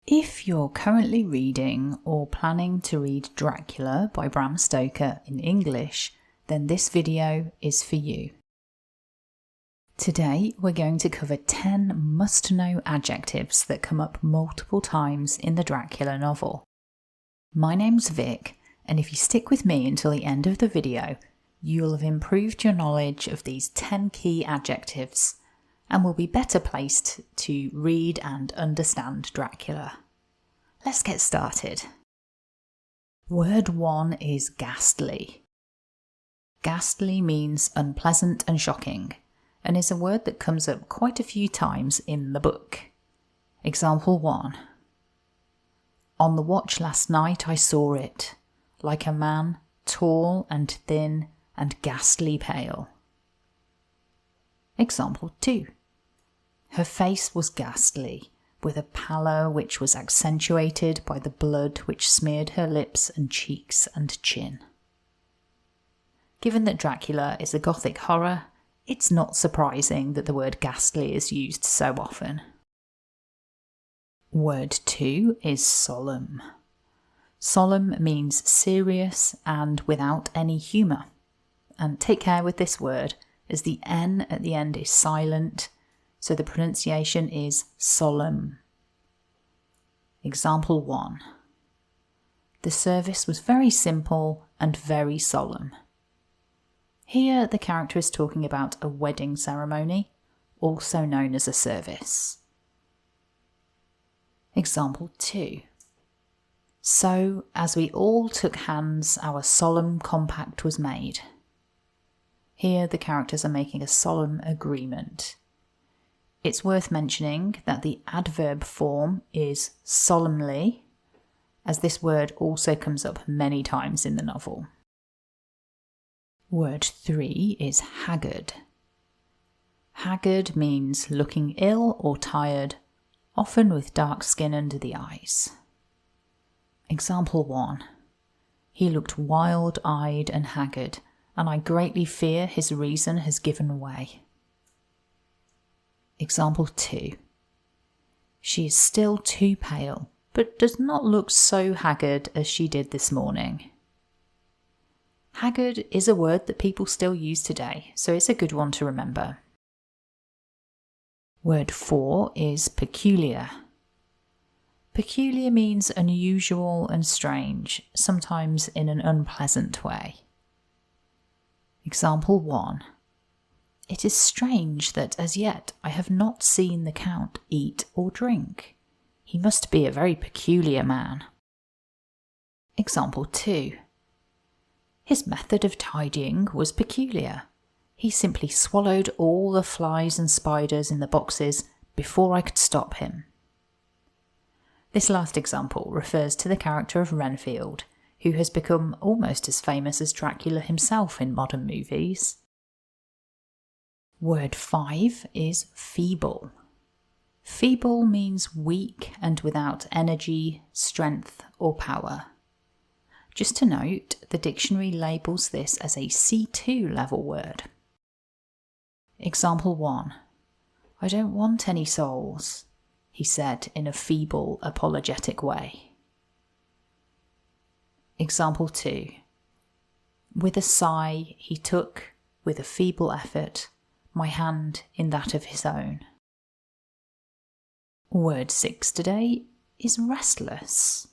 If you're currently reading or planning to read Dracula by Bram Stoker in English, then this video is for you. Today we're going to cover 10 must-know adjectives that come up multiple times in the Dracula novel. My name's Vic, and if you stick with me until the end of the video, you'll have improved your knowledge of these 10 key adjectives and will be better placed to read and understand Dracula. Let's get started. Word 1 is ghastly. Ghastly means unpleasant and shocking, and is a word that comes up quite a few times in the book. Example 1. On the watch last night I saw it, like a man, tall and thin and ghastly pale. Example 2. Her face was ghastly, with a pallor which was accentuated by the blood which smeared her lips and cheeks and chin. Given that Dracula is a gothic horror, it's not surprising that the word ghastly is used so often. Word 2 is solemn. Solemn means serious and without any humour. And take care with this word, as the N at the end is silent, so the pronunciation is solemn. Example 1. The service was very simple and very solemn. Here the character is talking about a wedding ceremony, also known as a service. Example 2. So, as we all took hands, our solemn compact was made. Here the characters are making a solemn agreement. It's worth mentioning that the adverb form is solemnly, as this word also comes up many times in the novel. Word 3 is haggard. Haggard means looking ill or tired, often with dark skin under the eyes. Example 1. He looked wild-eyed and haggard, and I greatly fear his reason has given way. Example 2. She is still too pale, but does not look so haggard as she did this morning. Haggard is a word that people still use today, so it's a good one to remember. Word 4 is peculiar. Peculiar means unusual and strange, sometimes in an unpleasant way. Example 1. It is strange that as yet I have not seen the Count eat or drink. He must be a very peculiar man. Example 2. His method of tidying was peculiar. He simply swallowed all the flies and spiders in the boxes before I could stop him. This last example refers to the character of Renfield, who has become almost as famous as Dracula himself in modern movies. Word 5 is feeble. Feeble means weak and without energy, strength or power. Just to note, the dictionary labels this as a C2 level word. Example 1. I don't want any souls, he said in a feeble, apologetic way. Example 2. With a sigh, he took, with a feeble effort, my hand in that of his own. Word 6 today is restless.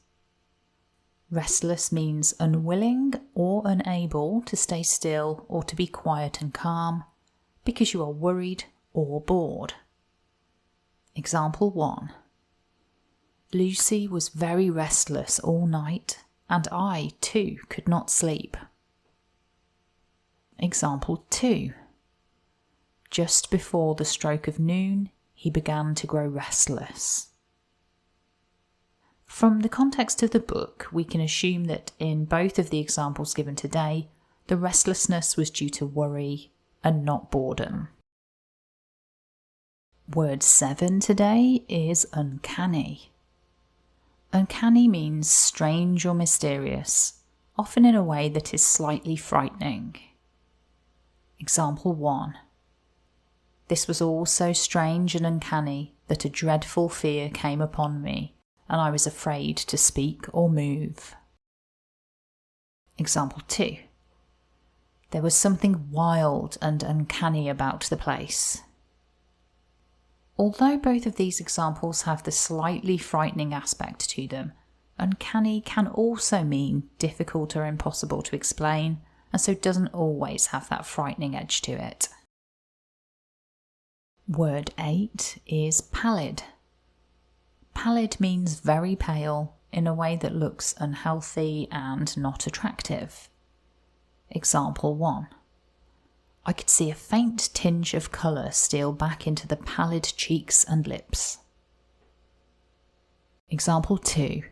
Restless means unwilling or unable to stay still or to be quiet and calm because you are worried or bored. Example 1. Lucy was very restless all night, and I, too, could not sleep. Example 2. Just before the stroke of noon, he began to grow restless. From the context of the book, we can assume that in both of the examples given today, the restlessness was due to worry and not boredom. Word 7 today is uncanny. Uncanny means strange or mysterious, often in a way that is slightly frightening. Example 1. This was all so strange and uncanny that a dreadful fear came upon me, and I was afraid to speak or move. Example 2. There was something wild and uncanny about the place. Although both of these examples have the slightly frightening aspect to them, uncanny can also mean difficult or impossible to explain, and so doesn't always have that frightening edge to it. Word 8 is pallid. Pallid means very pale in a way that looks unhealthy and not attractive. Example 1. I could see a faint tinge of colour steal back into the pallid cheeks and lips. Example 2.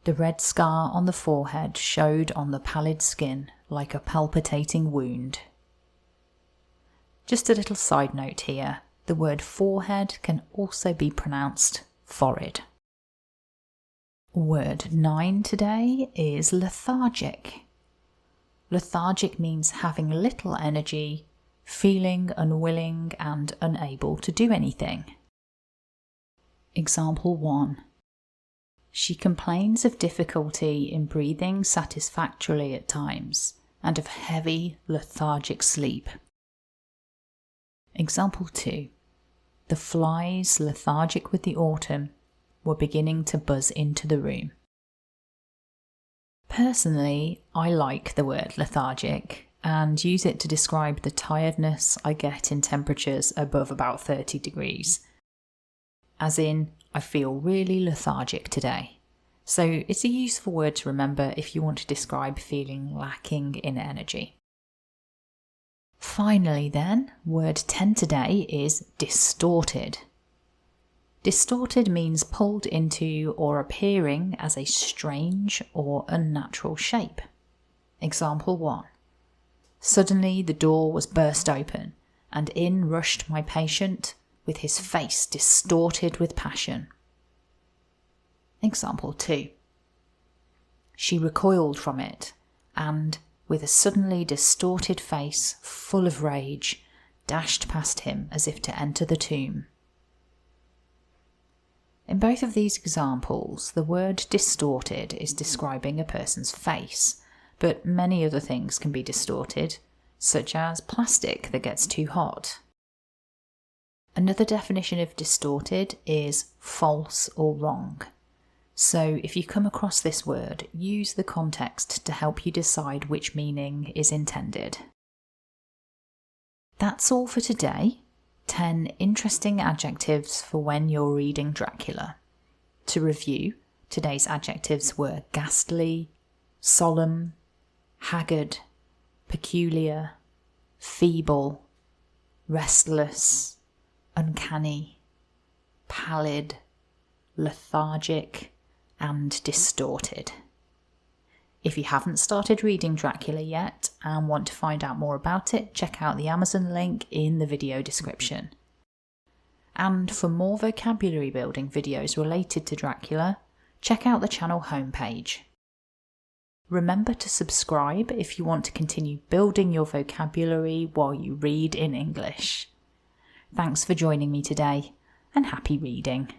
The red scar on the forehead showed on the pallid skin like a palpitating wound. Just a little side note here, the word forehead can also be pronounced forehead. Word 9 today is lethargic. Lethargic means having little energy, feeling unwilling and unable to do anything. Example 1. She complains of difficulty in breathing satisfactorily at times and of heavy, lethargic sleep. Example 2. The flies, lethargic with the autumn, were beginning to buzz into the room. Personally, I like the word lethargic and use it to describe the tiredness I get in temperatures above about 30 degrees. As in, I feel really lethargic today. So it's a useful word to remember if you want to describe feeling lacking in energy. Finally then, word 10 today is distorted. Distorted means pulled into or appearing as a strange or unnatural shape. Example 1. Suddenly the door was burst open, and in rushed my patient with his face distorted with passion. Example 2. She recoiled from it, and, with a suddenly distorted face full of rage, dashed past him as if to enter the tomb. In both of these examples, the word distorted is describing a person's face, but many other things can be distorted, such as plastic that gets too hot. Another definition of distorted is false or wrong. So if you come across this word, use the context to help you decide which meaning is intended. That's all for today. 10 interesting adjectives for when you're reading Dracula. To review, today's adjectives were ghastly, solemn, haggard, peculiar, feeble, restless, uncanny, pallid, lethargic, and distorted. If you haven't started reading Dracula yet and want to find out more about it, check out the Amazon link in the video description. And for more vocabulary building videos related to Dracula, check out the channel homepage. Remember to subscribe if you want to continue building your vocabulary while you read in English. Thanks for joining me today, and happy reading.